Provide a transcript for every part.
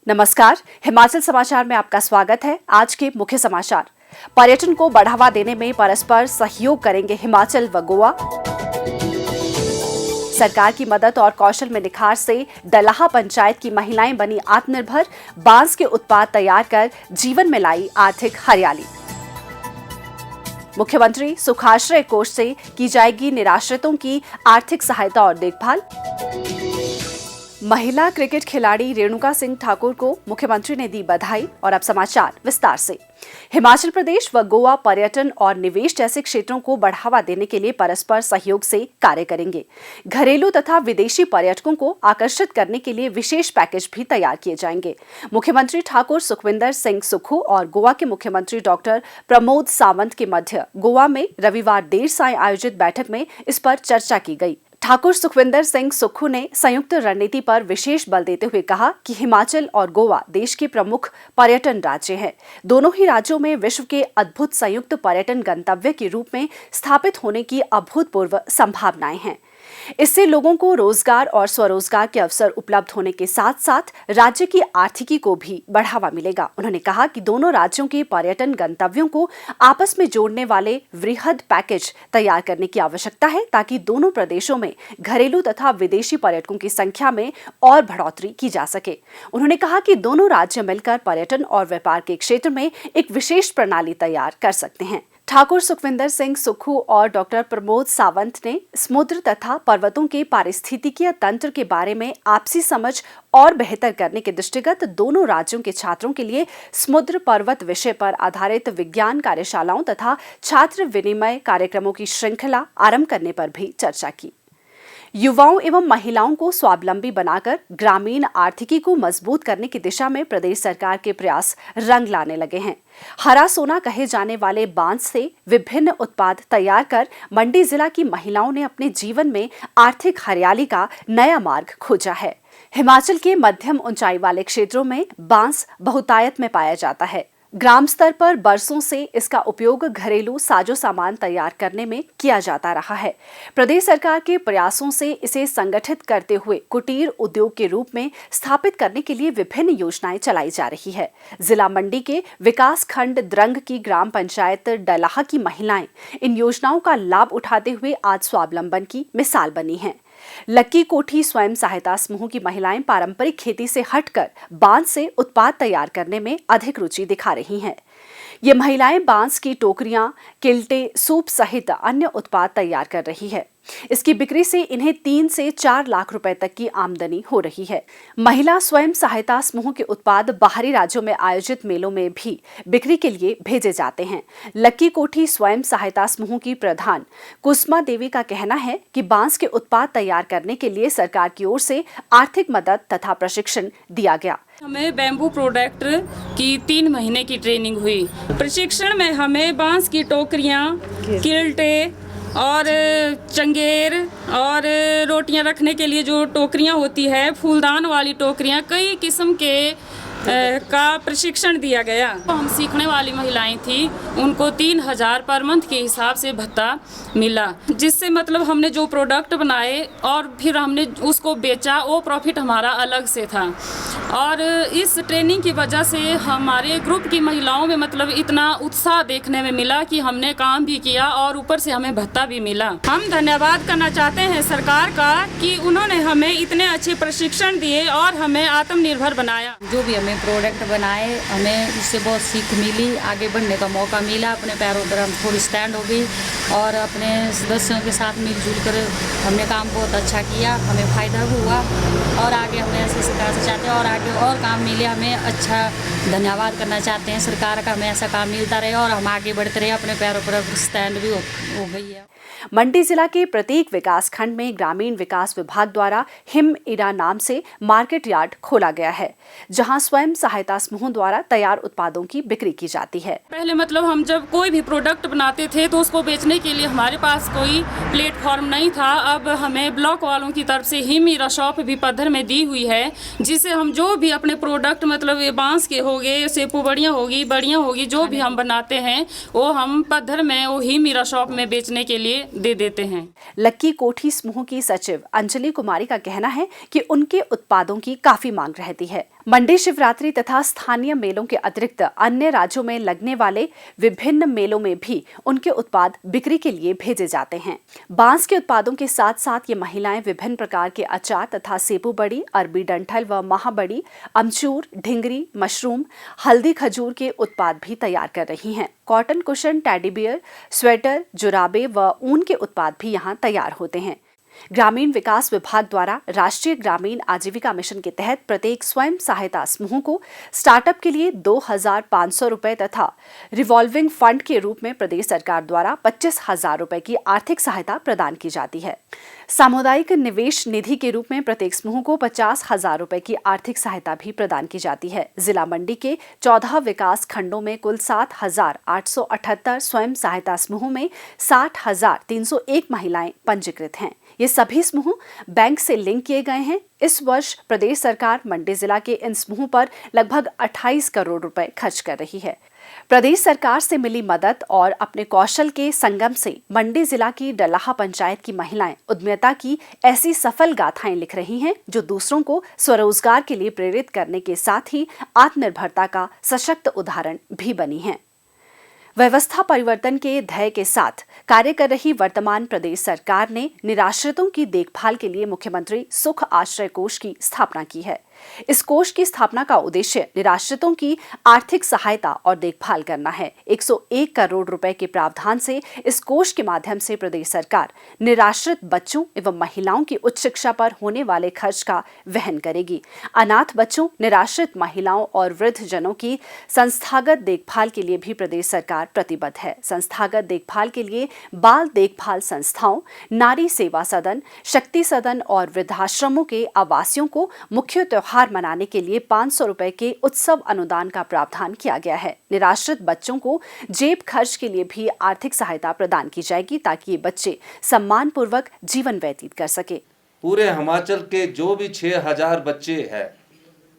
नमस्कार, हिमाचल समाचार में आपका स्वागत है। आज के मुख्य समाचार। पर्यटन को बढ़ावा देने में परस्पर सहयोग करेंगे हिमाचल व गोवा। सरकार की मदद और कौशल में निखार से डलाहा पंचायत की महिलाएं बनी आत्मनिर्भर, बांस के उत्पाद तैयार कर जीवन में लाई आर्थिक हरियाली। मुख्यमंत्री सुखाश्रय कोष से की जाएगी निराश्रितों की आर्थिक सहायता और देखभाल। महिला क्रिकेट खिलाड़ी रेणुका सिंह ठाकुर को मुख्यमंत्री ने दी बधाई। और अब समाचार विस्तार से। हिमाचल प्रदेश व गोवा पर्यटन और निवेश जैसे क्षेत्रों को बढ़ावा देने के लिए परस्पर सहयोग से कार्य करेंगे। घरेलू तथा विदेशी पर्यटकों को आकर्षित करने के लिए विशेष पैकेज भी तैयार किए जाएंगे। मुख्यमंत्री ठाकुर सुखविंदर सिंह सुक्खू और गोवा के मुख्यमंत्री डॉक्टर प्रमोद सावंत के मध्य गोवा में रविवार देर सायं आयोजित बैठक में इस पर चर्चा की गई। ठाकुर सुखविंदर सिंह सुक्खू ने संयुक्त रणनीति पर विशेष बल देते हुए कहा कि हिमाचल और गोवा देश के प्रमुख पर्यटन राज्य हैं। दोनों ही राज्यों में विश्व के अद्भुत संयुक्त पर्यटन गंतव्य के रूप में स्थापित होने की अभूतपूर्व संभावनाएं हैं। इससे लोगों को रोजगार और स्वरोजगार के अवसर उपलब्ध होने के साथ साथ राज्य की आर्थिकी को भी बढ़ावा मिलेगा। उन्होंने कहा कि दोनों राज्यों के पर्यटन गंतव्यों को आपस में जोड़ने वाले वृहद पैकेज तैयार करने की आवश्यकता है ताकि दोनों प्रदेशों में घरेलू तथा विदेशी पर्यटकों की संख्या में और बढ़ोतरी की जा सके। उन्होंने कहा कि दोनों राज्य मिलकर पर्यटन और व्यापार के क्षेत्र में एक विशेष प्रणाली तैयार कर सकते हैं। ठाकुर सुखविंदर सिंह सुक्खू और डॉक्टर प्रमोद सावंत ने समुद्र तथा पर्वतों के पारिस्थितिकीय तंत्र के बारे में आपसी समझ और बेहतर करने के दृष्टिगत दोनों राज्यों के छात्रों के लिए समुद्र पर्वत विषय पर आधारित विज्ञान कार्यशालाओं तथा छात्र विनिमय कार्यक्रमों की श्रृंखला आरंभ करने पर भी चर्चा की। युवाओं एवं महिलाओं को स्वावलंबी बनाकर ग्रामीण आर्थिकी को मजबूत करने की दिशा में प्रदेश सरकार के प्रयास रंग लाने लगे हैं। हरा सोना कहे जाने वाले बांस से विभिन्न उत्पाद तैयार कर मंडी जिला की महिलाओं ने अपने जीवन में आर्थिक हरियाली का नया मार्ग खोजा है। हिमाचल के मध्यम ऊंचाई वाले क्षेत्रों में बांस बहुतायत में पाया जाता है। ग्राम स्तर पर बरसों से इसका उपयोग घरेलू साजो सामान तैयार करने में किया जाता रहा है। प्रदेश सरकार के प्रयासों से इसे संगठित करते हुए कुटीर उद्योग के रूप में स्थापित करने के लिए विभिन्न योजनाएं चलाई जा रही है। जिला मंडी के विकास खंड द्रंग की ग्राम पंचायत डलाहा की महिलाएं इन योजनाओं का लाभ उठाते हुए आज स्वावलंबन की मिसाल बनी हैं। लक्की कोठी स्वयं सहायता समूह की महिलाएं पारंपरिक खेती से हटकर बांस से उत्पाद तैयार करने में अधिक रुचि दिखा रही हैं। ये महिलाएं बांस की टोकरियां, किल्टे, सूप सहित अन्य उत्पाद तैयार कर रही है। इसकी बिक्री से इन्हें 3 से 4 लाख रुपए तक की आमदनी हो रही है। महिला स्वयं सहायता समूह के उत्पाद बाहरी राज्यों में आयोजित मेलों में भी बिक्री के लिए भेजे जाते हैं। लक्की कोठी स्वयं सहायता समूह की प्रधान कुसुमा देवी का कहना है कि बांस के उत्पाद तैयार करने के लिए सरकार की ओर से आर्थिक मदद तथा प्रशिक्षण दिया गया। हमें बैम्बू प्रोडक्ट की 3 महीने की ट्रेनिंग हुई। प्रशिक्षण में हमें बांस की टोकरियां, किल्टे और चंगेर और रोटियां रखने के लिए जो टोकरियां होती है, फूलदान वाली टोकरियां, कई किस्म के का प्रशिक्षण दिया गया। हम सीखने वाली महिलाएं थी, उनको 3,000 पर मंथ के हिसाब से भत्ता मिला, जिससे मतलब हमने जो प्रोडक्ट बनाए और फिर हमने उसको बेचा, वो प्रॉफिट हमारा अलग से था। और इस ट्रेनिंग की वजह से हमारे ग्रुप की महिलाओं में मतलब इतना उत्साह देखने में मिला कि हमने काम भी किया और ऊपर से हमें भत्ता भी मिला। हम धन्यवाद करना चाहते हैं सरकार का कि उन्होंने हमें इतने अच्छे प्रशिक्षण दिए और हमें आत्मनिर्भर बनाया। जो भी हमें प्रोडक्ट बनाए, हमें इससे बहुत सीख मिली, आगे बढ़ने का मौका मिला, अपने पैरों पर हम थोड़ी स्टैंड हो गई और अपने सदस्यों के साथ मिलजुल कर हमने काम बहुत अच्छा किया, हमें फ़ायदा भी हुआ और आगे हमें ऐसे सरकार से चाहते हैं और आगे और काम मिले। हमें अच्छा धन्यवाद करना चाहते हैं सरकार का, हमें ऐसा काम मिलता रहे और हम आगे बढ़ते रहे, अपने पैरों पर स्टैंड भी हो गई है। मंडी जिला के प्रत्येक विकास खंड में ग्रामीण विकास विभाग द्वारा हिम इरा नाम से मार्केट यार्ड खोला गया है, जहां स्वयं सहायता समूहों द्वारा तैयार उत्पादों की बिक्री की जाती है। पहले मतलब हम जब कोई भी प्रोडक्ट बनाते थे तो उसको बेचने के लिए हमारे पास कोई प्लेटफॉर्म नहीं था। अब हमें ब्लॉक वालों की तरफ से हिम इरा शॉप भी पद्धर में दी हुई है, जिससे हम जो भी अपने प्रोडक्ट मतलब ये बांस के हो गए, सेपू बड़ियाँ होगी, जो भी हम बनाते हैं वो हम पद्धर में वो हिम इरा शॉप में बेचने के लिए दे देते हैं। लक्की कोठी समूह की सचिव अंजलि कुमारी का कहना है कि उनके उत्पादों की काफी मांग रहती है। मंडी शिवरात्रि तथा स्थानीय मेलों के अतिरिक्त अन्य राज्यों में लगने वाले विभिन्न मेलों में भी उनके उत्पाद बिक्री के लिए भेजे जाते हैं। बांस के उत्पादों के साथ साथ ये महिलाएं विभिन्न प्रकार के अचार तथा सेबू बड़ी, अरबी डंठल व महाबड़ी, अमचूर, ढिंगरी, मशरूम, हल्दी खजूर के उत्पाद भी तैयार कर रही हैं। Cotton cushion, teddy bear, sweater, जुराबे व ऊन के उत्पाद भी यहाँ तैयार होते हैं। ग्रामीण विकास विभाग द्वारा राष्ट्रीय ग्रामीण आजीविका मिशन के तहत प्रत्येक स्वयं सहायता समूह को स्टार्टअप के लिए 2,500 रुपए तथा रिवॉल्विंग फंड के रूप में प्रदेश सरकार द्वारा 25,000 रुपए की आर्थिक सहायता प्रदान की जाती है। सामुदायिक निवेश निधि के रूप में प्रत्येक समूह को 50,000 रुपए की आर्थिक सहायता भी प्रदान की जाती है। जिला मंडी के 14 विकास खंडों में कुल 7,878 स्वयं सहायता समूहों में 60,301 महिलाएं पंजीकृत हैं। ये सभी समूह बैंक से लिंक किए गए हैं। इस वर्ष प्रदेश सरकार मंडी जिला के इन समूहों पर लगभग 28 करोड़ रुपए खर्च कर रही है। प्रदेश सरकार से मिली मदद और अपने कौशल के संगम से मंडी जिला की डलाहा पंचायत की महिलाएं उद्यमिता की ऐसी सफल गाथाएं लिख रही हैं जो दूसरों को स्वरोजगार के लिए प्रेरित करने के साथ ही आत्मनिर्भरता का सशक्त उदाहरण भी बनी हैं। व्यवस्था परिवर्तन के ध्येय के साथ कार्य कर रही वर्तमान प्रदेश सरकार ने निराश्रितों की देखभाल के लिए मुख्यमंत्री सुख आश्रय कोष की स्थापना की है। इस कोष की स्थापना का उद्देश्य निराश्रितों की आर्थिक सहायता और देखभाल करना है। 101 करोड़ रुपए के प्रावधान से इस कोष के माध्यम से प्रदेश सरकार निराश्रित बच्चों एवं महिलाओं की उच्च शिक्षा पर होने वाले खर्च का वहन करेगी। अनाथ बच्चों, निराश्रित महिलाओं और वृद्ध जनों की संस्थागत देखभाल के लिए भी प्रदेश सरकार प्रतिबद्ध है। संस्थागत देखभाल के लिए बाल देखभाल संस्थाओं, नारी सेवा सदन, शक्ति सदन और वृद्धाश्रमों के आवासियों को मुख्य त्योहार मनाने के लिए 500 रुपए के उत्सव अनुदान का प्रावधान किया गया है। निराश्रित बच्चों को जेब खर्च के लिए भी आर्थिक सहायता प्रदान की जाएगी ताकि ये बच्चे सम्मान पूर्वक जीवन व्यतीत कर सके। पूरे हिमाचल के जो भी 6,000 बच्चे हैं,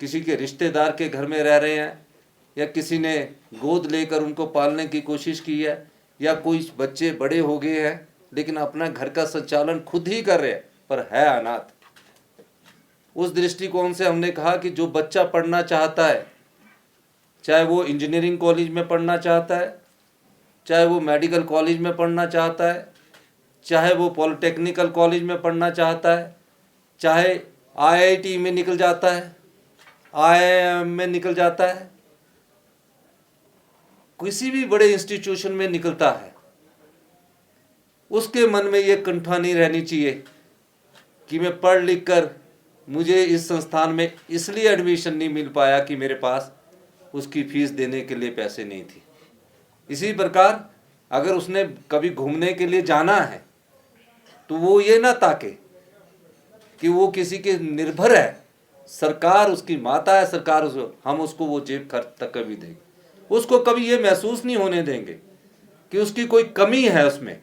किसी के रिश्तेदार के घर में रह रहे हैं या किसी ने गोद लेकर उनको पालने की कोशिश की है या कोई बच्चे बड़े हो गए हैं लेकिन अपना घर का संचालन खुद ही कर रहे हैं पर है अनाथ, उस दृष्टिकोण से हमने कहा कि जो बच्चा पढ़ना चाहता है, चाहे वो इंजीनियरिंग कॉलेज में पढ़ना चाहता है, चाहे वो मेडिकल कॉलेज में पढ़ना चाहता है, चाहे वो पॉलिटेक्निकल कॉलेज में पढ़ना चाहता है, चाहे आईआईटी में निकल जाता है, आईआईएम में निकल जाता है, किसी भी बड़े इंस्टीट्यूशन में निकलता है, उसके मन में ये कंठा नहीं रहनी चाहिए कि मैं पढ़ लिख कर मुझे इस संस्थान में इसलिए एडमिशन नहीं मिल पाया कि मेरे पास उसकी फीस देने के लिए पैसे नहीं थी। इसी प्रकार अगर उसने कभी घूमने के लिए जाना है तो वो ये ना ताके कि वो किसी के निर्भर है, सरकार उसकी माता है, सरकार हम उसको वो जेब खर्च तक कभी देंगे, उसको कभी ये महसूस नहीं होने देंगे कि उसकी कोई कमी है, उसमें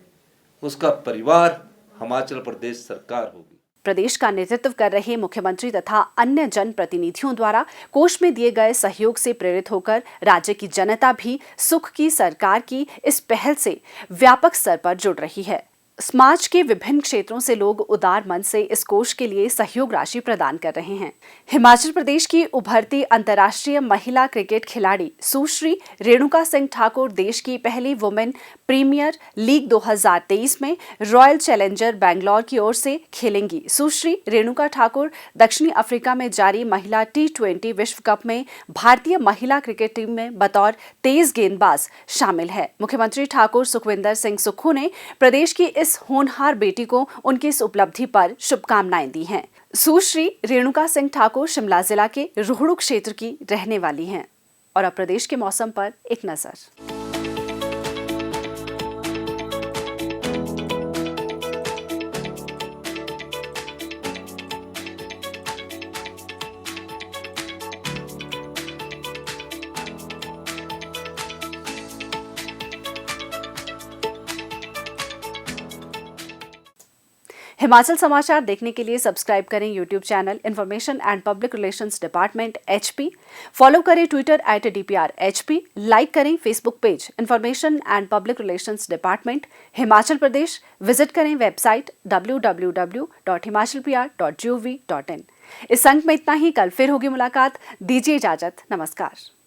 उसका परिवार हिमाचल प्रदेश सरकार होगी। प्रदेश का नेतृत्व कर रहे मुख्यमंत्री तथा अन्य जनप्रतिनिधियों द्वारा कोष में दिए गए सहयोग से प्रेरित होकर राज्य की जनता भी सुख की सरकार की इस पहल से व्यापक स्तर पर जुड़ रही है। समाज के विभिन्न क्षेत्रों से लोग उदार मन से इस कोष के लिए सहयोग राशि प्रदान कर रहे हैं। हिमाचल प्रदेश की उभरती अंतर्राष्ट्रीय महिला क्रिकेट खिलाड़ी सुश्री रेणुका सिंह ठाकुर देश की पहली वुमेन प्रीमियर लीग 2023 में रॉयल चैलेंजर बैंगलोर की ओर से खेलेंगी। सुश्री रेणुका ठाकुर दक्षिणी अफ्रीका में जारी महिला T20 विश्व कप में भारतीय महिला क्रिकेट टीम में बतौर तेज गेंदबाज शामिल है। मुख्यमंत्री ठाकुर सुखविंदर सिंह सुक्खू ने प्रदेश की इस होनहार बेटी को उनकी इस उपलब्धि पर शुभकामनाएं दी हैं। सुश्री रेणुका सिंह ठाकुर शिमला जिला के रोहड़ू क्षेत्र की रहने वाली हैं। और अब प्रदेश के मौसम पर एक नजर। हिमाचल समाचार देखने के लिए सब्सक्राइब करें YouTube channel information and public relations department HP, follow करें ट्विटर @DPR-HP, लाइक करें Facebook page information and public relations department Himachal Pradesh, visit करें वेबसाइट www.himachalpr.gov.in। इस अंक में इतना ही। कल फिर होगी मुलाकात। दीजिए इजाजत। नमस्कार।